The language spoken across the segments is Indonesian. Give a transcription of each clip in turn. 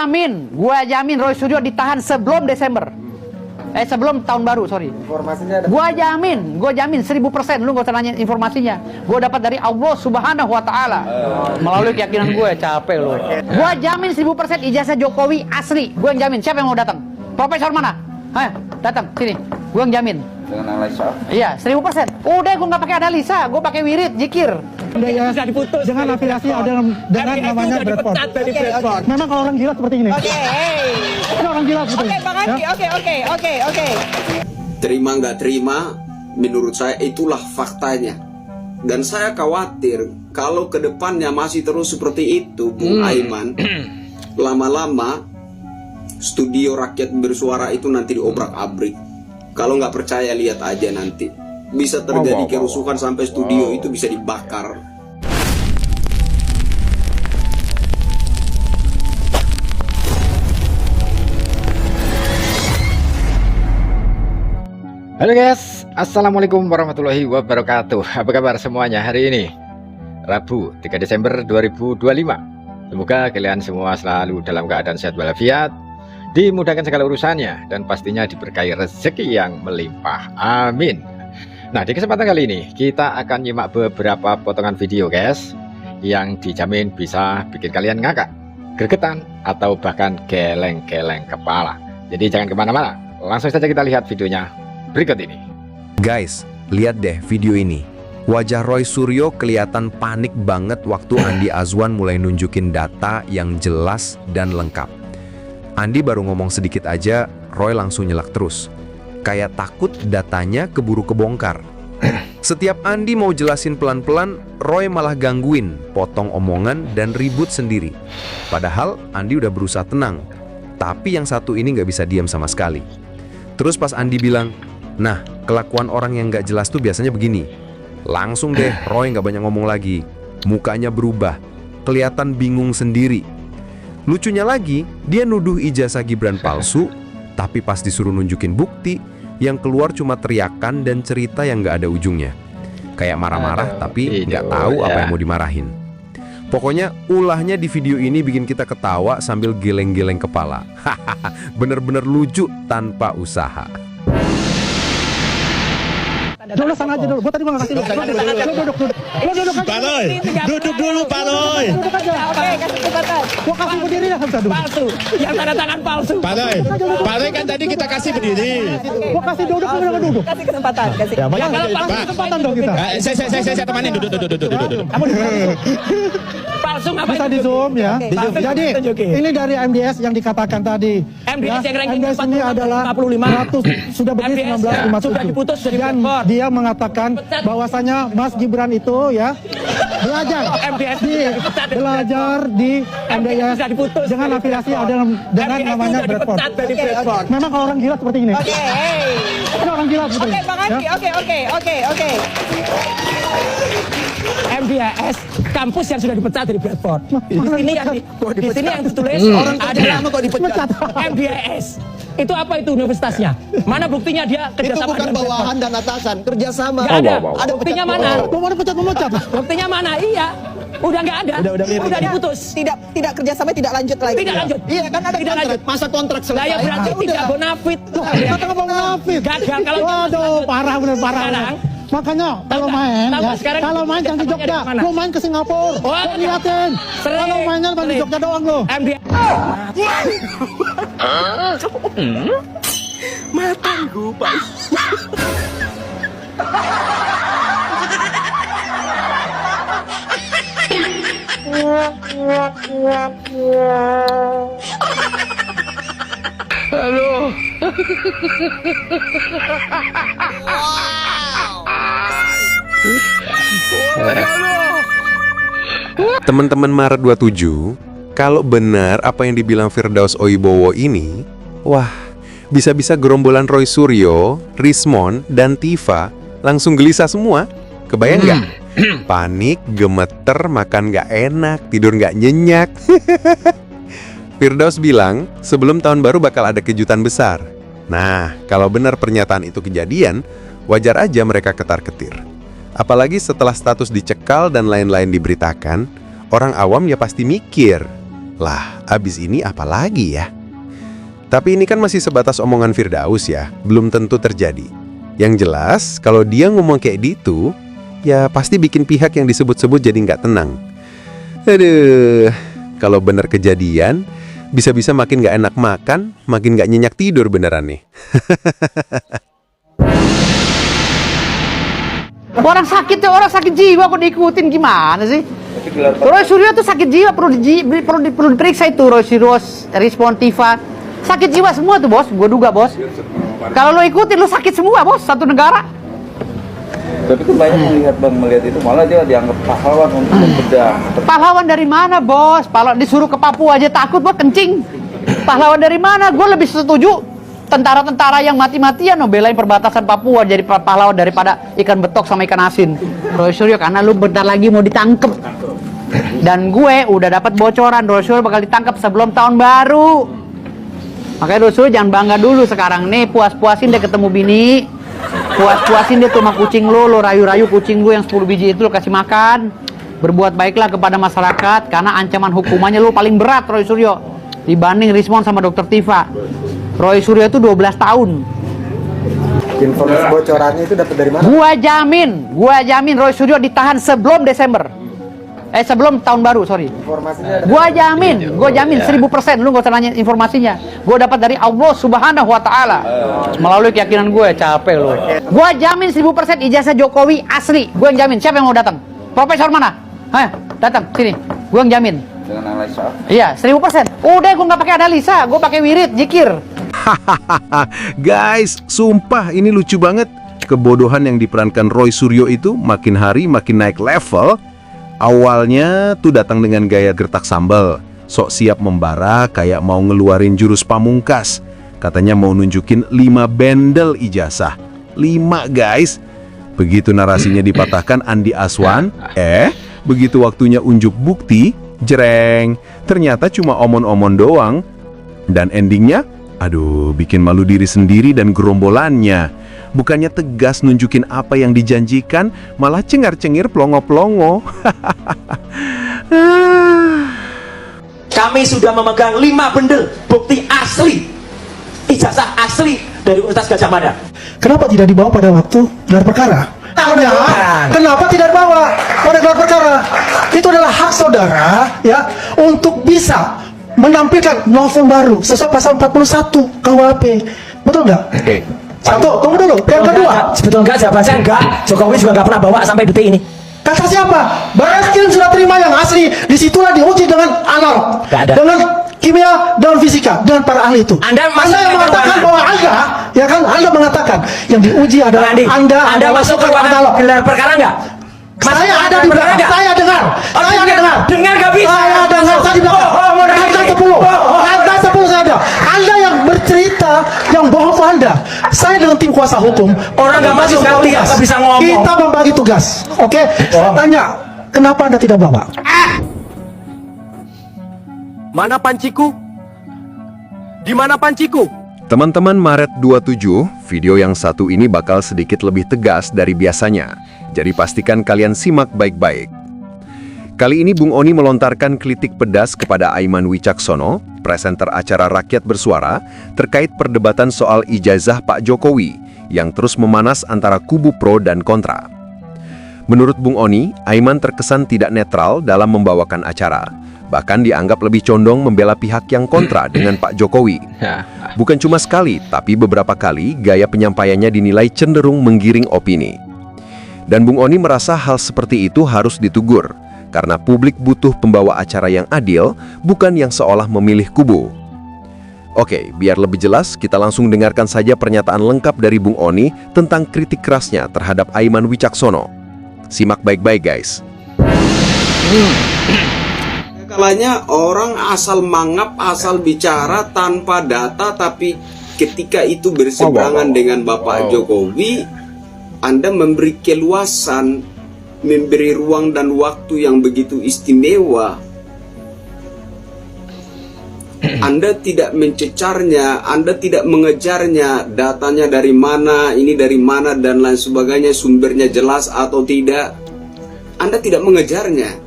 jamin Roy Suryo ditahan sebelum Desember. Sebelum tahun baru, sorry. Informasinya ada. Gua jamin 1000%. Lu gak usah nanya informasinya. Gua dapat dari Allah Subhanahu wa Ta'ala. Melalui keyakinan gue, capek lu. Gua jamin 1000% ijazah Jokowi asli. Gue yang jamin. Siapa yang mau datang? Profesor mana? Ayo, datang sini. Gue yang jamin. Dengan analisa. Iya, 1000%. Udah, gue nggak pakai analisa, gue pakai wirid, zikir. Ya, diputus dengan afiliasi dengan namanya Bradford. Memang kalau orang gila seperti ini. Ini orang gila seperti ini. Bang Andi, oke. Terima nggak terima, menurut saya itulah faktanya. Dan saya khawatir kalau kedepannya masih terus seperti itu, Bung Aiman, lama-lama studio rakyat bersuara itu nanti diobrak-abrik. Kalau nggak percaya lihat aja nanti. Bisa terjadi kerusuhan sampai studio itu bisa dibakar. Halo guys, assalamualaikum warahmatullahi wabarakatuh. Apa kabar semuanya hari ini? Rabu 3 Desember 2025. Semoga kalian semua selalu dalam keadaan sehat walafiat, dimudahkan segala urusannya, dan pastinya diberkahi rezeki yang melimpah. Amin. Nah, di kesempatan kali ini kita akan nyimak beberapa potongan video guys, yang dijamin bisa bikin kalian ngakak, gregetan, atau bahkan geleng-geleng kepala. Jadi jangan kemana-mana, langsung saja kita lihat videonya berikut ini. Guys, lihat deh video ini. Wajah Roy Suryo kelihatan panik banget waktu Andi Azwan mulai nunjukin data yang jelas dan lengkap. Andi baru ngomong sedikit aja, Roy langsung nyelak terus. Kayak takut datanya keburu kebongkar. Setiap Andi mau jelasin pelan-pelan, Roy malah gangguin, potong omongan dan ribut sendiri. Padahal Andi udah berusaha tenang, tapi yang satu ini nggak bisa diam sama sekali. Terus pas Andi bilang, nah kelakuan orang yang nggak jelas tuh biasanya begini. Langsung deh Roy nggak banyak ngomong lagi. Mukanya berubah, kelihatan bingung sendiri. Lucunya lagi, dia nuduh ijazah Gibran palsu, tapi pas disuruh nunjukin bukti, yang keluar cuma teriakan dan cerita yang nggak ada ujungnya. Kayak marah-marah tapi nggak tahu apa yang mau dimarahin. Pokoknya ulahnya di video ini bikin kita ketawa sambil geleng-geleng kepala. Hahaha, bener-bener lucu tanpa usaha. Duduk sana aja dulu. Gua tadi mau ngasih. Duduk. Pak Roy, duduk dulu Pak Roy. Duduk aja. Oke, kasih kesempatan. Gua kasih berdiri ya bisa duduk. Palsu. Yang tanda tangan palsu. Pak Roy kan tadi kita kasih berdiri. Gua kasih duduk duduk. Kasih kesempatan, kasih. Ya, Yang kalau Pak, palsu kesempatan dong kita. Saya temanin duduk. Kamu palsu ngapain? bisa di zoom ya. Oke. Jadi ini dari MDS yang dikatakan tadi. MDS yang ranking MDS ini adalah 45. sudah berdiri MDS 1957. sudah diputus dari Dan Bradford. dia mengatakan bahwasanya Mas Gibran itu ya belajar di MDS sudah diputus dengan dari afiliasi Bradford. dengan MDS namanya sudah Bradford. dipecat dari Bradford. Memang kalau orang gila seperti ini. Oke. Ini orang gila seperti Oke, ini. Bang Andi. Oke. MBS kampus yang sudah dipecat dari Bradford. Di sini yang ditulis orang ada lama kok dipecat. MBS. Itu apa itu universitasnya? Mana buktinya dia kerjasama? Itu bukan dengan bawahan dan atasan, kerjasama. Nggak ada. Ada Buktinya pecat mana? bola. Memecat. Buktinya mana? Iya. Udah nggak ada. Udah diputus. Tidak kerjasama, tidak lanjut lagi. Tidak lanjut. Iya kan ada Tidak kontrak. lanjut. Masa kontrak selesai. Lah ya berarti Ah, tidak udah. bonafit. Kata ngomong munafik. Gagal kalau Waduh, parah bener parah. Sekarang, Makanya kalau nggak? main Tahu ya, nggak sekarang kalau main jangan di kerjasamanya Jogja, di mana? lu main ke Singapura. Oh, Lu liatin. sering. Kalau mainnya main di Sering. Jogja doang lu. MBS. Matangku, Pak. Teman-teman Maret 27, kalau benar apa yang dibilang Firdaus Oibowo ini, wah, bisa-bisa gerombolan Roy Suryo, Rismon, dan Tifa langsung gelisah semua. Kebayang nggak? Panik, gemeter, makan nggak enak, tidur nggak nyenyak. Firdaus bilang, sebelum tahun baru bakal ada kejutan besar. Nah, kalau benar pernyataan itu kejadian, wajar aja mereka ketar-ketir. Apalagi setelah status dicekal dan lain-lain diberitakan, orang awam ya pasti mikir, Lah, abis ini apa lagi ya? Tapi ini kan masih sebatas omongan Firdaus ya, belum tentu terjadi. Yang jelas, kalau dia ngomong kayak gitu, ya pasti bikin pihak yang disebut-sebut jadi nggak tenang. Aduh, kalau bener kejadian, bisa-bisa makin nggak enak makan, makin nggak nyenyak tidur beneran nih. Orang sakit tuh, orang sakit jiwa kok diikutin gimana sih? Roy Suryo tuh sakit jiwa, perlu diperiksa itu. Roy Suryo, Respon Tiva, sakit jiwa semua tuh bos, gue duga bos. Kalau lo ikutin lo sakit semua bos, satu negara. Tapi kan banyak melihat itu malah dia dianggap pahlawan untuk membedah. Pahlawan dari mana bos? Pahlawan disuruh ke Papua aja takut buat kencing. Pahlawan dari mana? Gue lebih setuju tentara-tentara yang mati-matian belain perbatasan Papua jadi pahlawan daripada ikan betok sama ikan asin. Roy Suryo karena lu bentar lagi mau ditangkep. Dan gue udah dapat bocoran Roy Suryo bakal ditangkap sebelum tahun baru. Makanya Roy Suryo jangan bangga dulu sekarang nih, puas-puasin deh ketemu bini. Puas-puasin deh tuh sama kucing lu rayu-rayu kucing lu yang 10 biji itu lu kasih makan. Berbuat baiklah kepada masyarakat karena ancaman hukumannya lu paling berat Roy Suryo dibanding Respon sama Dr. Tiva. Roy Suryo itu 12 tahun. Informasi bocorannya itu dapat dari mana? Gua jamin Roy Suryo ditahan sebelum Desember. Sebelum tahun baru, sorry. Informasinya Gua jamin 1000%. Lu gak usah nanya informasinya. Gua dapat dari Allah Subhanahu wa Ta'ala. Melalui keyakinan gue, capek lu. Gua jamin 1000% ijazah Jokowi asli. Gue yang jamin. Siapa yang mau datang? Profesor mana? Datang sini. Gue yang jamin. Dengan analisa. Iya, 1000%. Udah gue nggak pakai analisa, gue pakai wirid, zikir. Guys, sumpah ini lucu banget. Kebodohan yang diperankan Roy Suryo itu makin hari makin naik level. Awalnya tuh datang dengan gaya gertak sambal, sok siap membara kayak mau ngeluarin jurus pamungkas. Katanya mau nunjukin 5 bendel ijazah. 5 guys. Begitu narasinya dipatahkan Andi Azwan, begitu waktunya unjuk bukti, jereng, ternyata cuma omon-omon doang. Dan endingnya, aduh, bikin malu diri sendiri dan gerombolannya. Bukannya tegas nunjukin apa yang dijanjikan, malah cengar-cengir pelongo-pelongo. Kami sudah memegang 5 bendel bukti asli, ijazah asli dari Universitas Gadjah Mada. Kenapa tidak dibawa pada waktu gelar perkara? Kenapa tidak dibawa pada gelar perkara? Itu adalah hak saudara ya untuk bisa menampilkan novum baru sesuai pasal 41 KUHP. Betul nggak? Satu, tunggu dulu. Yang kedua, Sebetulnya jawaban saya enggak. Jokowi juga enggak pernah bawa sampai detik ini. kata siapa? Baratkin sudah terima yang asli. Disitulah diuji dengan analog, dengan kimia, dengan fisika, dengan para ahli itu. Anda yang mengatakan bahwa Anda mengatakan yang diuji adalah Anda masuk ke analog. gelar perkara enggak? Saya ada di belakang. Saya dengar. Dengar gak bisa. Saya dengar. Saya di belakang. Angka 10 saya ada. Anda yang bercerita, yang bohong itu Anda. Saya dengan tim kuasa hukum. Orang nggak masuk sekali ya, nggak bisa ngomong. Kita membagi tugas. Oke? Saya tanya, kenapa Anda tidak bawa? Mana panciku? Di mana panciku? Teman-teman, Maret 27, video yang satu ini bakal sedikit lebih tegas dari biasanya. Jadi pastikan kalian simak baik-baik. Kali ini Bung Oni melontarkan kritik pedas kepada Aiman Wicaksono, presenter acara Rakyat Bersuara, terkait perdebatan soal ijazah Pak Jokowi yang terus memanas antara kubu pro dan kontra. Menurut Bung Oni, Aiman terkesan tidak netral dalam membawakan acara. Bahkan dianggap lebih condong membela pihak yang kontra dengan Pak Jokowi. Bukan cuma sekali, tapi beberapa kali gaya penyampaiannya dinilai cenderung menggiring opini. Dan Bung Oni merasa hal seperti itu harus ditegur, karena publik butuh pembawa acara yang adil, bukan yang seolah memilih kubu. Oke, biar lebih jelas, kita langsung dengarkan saja pernyataan lengkap dari Bung Oni tentang kritik kerasnya terhadap Aiman Wicaksono. Simak baik-baik, guys. Kalanya orang asal mangap, asal bicara tanpa data, tapi ketika itu berseberangan dengan Bapak Jokowi, Anda memberi keluasan, memberi ruang dan waktu yang begitu istimewa. Anda tidak mencecarnya, Anda tidak mengejarnya, datanya dari mana, ini dari mana, dan lain sebagainya, sumbernya jelas atau tidak. Anda tidak mengejarnya.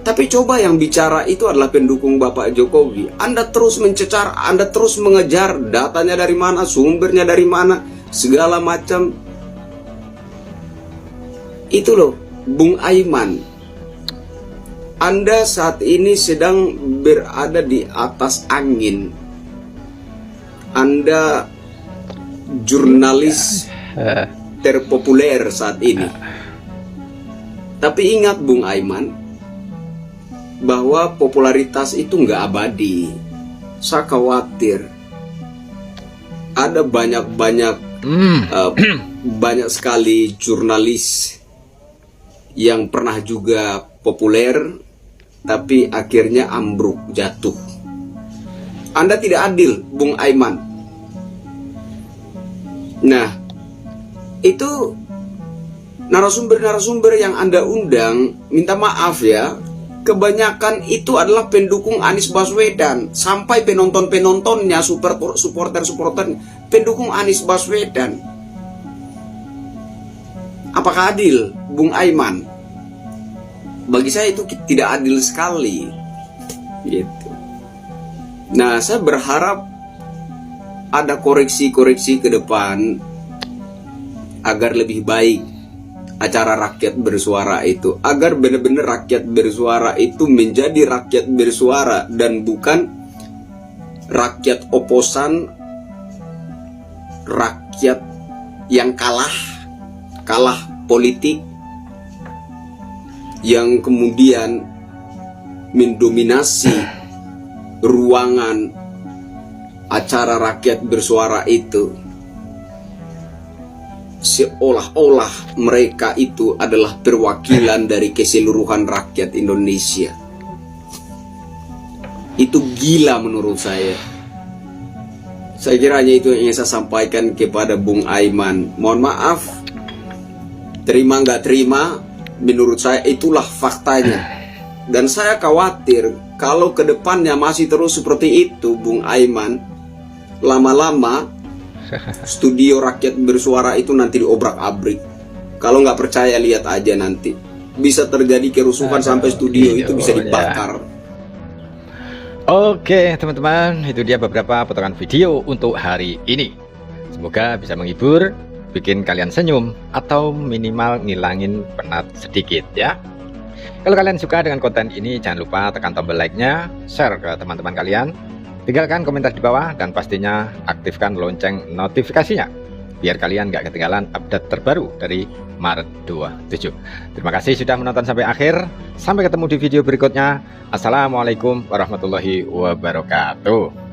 Tapi coba yang bicara itu adalah pendukung Bapak Jokowi. Anda terus mencecar, Anda terus mengejar datanya dari mana, sumbernya dari mana, segala macam. Itu loh, Bung Aiman. Anda saat ini sedang berada di atas angin. Anda jurnalis terpopuler saat ini. Tapi ingat Bung Aiman, bahwa popularitas itu nggak abadi. Saya khawatir ada banyak sekali jurnalis yang pernah juga populer tapi akhirnya ambruk, jatuh. Anda tidak adil, Bung Aiman. Nah, itu narasumber-narasumber yang Anda undang, minta maaf ya, kebanyakan itu adalah pendukung Anies Baswedan. Sampai penonton-penontonnya, supporter-supporternya pendukung Anies Baswedan. Apakah adil, Bung Aiman? Bagi saya itu tidak adil sekali, gitu. Nah, saya berharap ada koreksi-koreksi ke depan agar lebih baik acara rakyat bersuara itu, agar benar-benar rakyat bersuara itu menjadi rakyat bersuara dan bukan rakyat oposan, rakyat yang kalah politik, yang kemudian mendominasi ruangan acara rakyat bersuara itu, seolah-olah mereka itu adalah perwakilan dari keseluruhan rakyat Indonesia. Itu gila menurut saya. Saya kira hanya itu yang ingin saya sampaikan kepada Bung Aiman. Mohon maaf, terima nggak terima, menurut saya itulah faktanya. Dan saya khawatir kalau kedepannya masih terus seperti itu, Bung Aiman, lama-lama studio rakyat bersuara itu nanti diobrak-abrik. Kalau nggak percaya, lihat aja nanti. Bisa terjadi kerusuhan sampai studio itu bisa dibakar. Oke teman-teman, itu dia beberapa potongan video untuk hari ini. Semoga bisa menghibur, bikin kalian senyum, atau minimal ngilangin penat sedikit ya. Kalau kalian suka dengan konten ini, jangan lupa tekan tombol like-nya, share ke teman-teman kalian, tinggalkan komentar di bawah, dan pastinya aktifkan lonceng notifikasinya biar kalian gak ketinggalan update terbaru dari Maret 27. Terima kasih sudah menonton sampai akhir. Sampai ketemu di video berikutnya. Assalamualaikum warahmatullahi wabarakatuh.